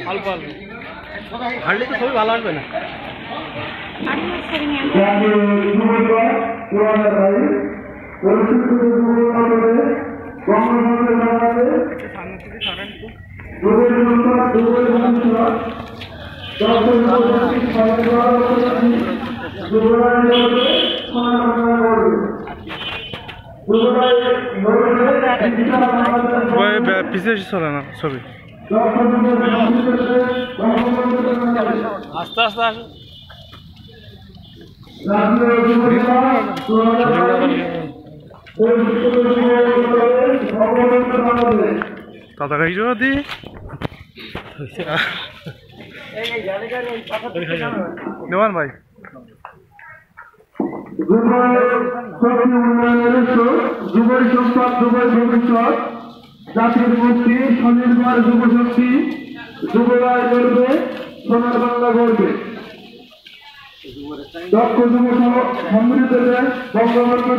অল্প অল্প হাঁটলে তো সবই ভালো আসবে না। পিছিয়ে চলে না ছবি আস্তে আস্তে আসো। তাড়াতাড়ি যদি নেওয়ান ভাই যুবই সংসদ যুবই ভবিষ্যৎ জাতির মুক্তি স্বনির্ভর যুবশক্তি যুবরায় গড়বে সোনার বাংলা গড়বে দক্ষ যুব সমৃদ্ধ বঙ্গবন্ধু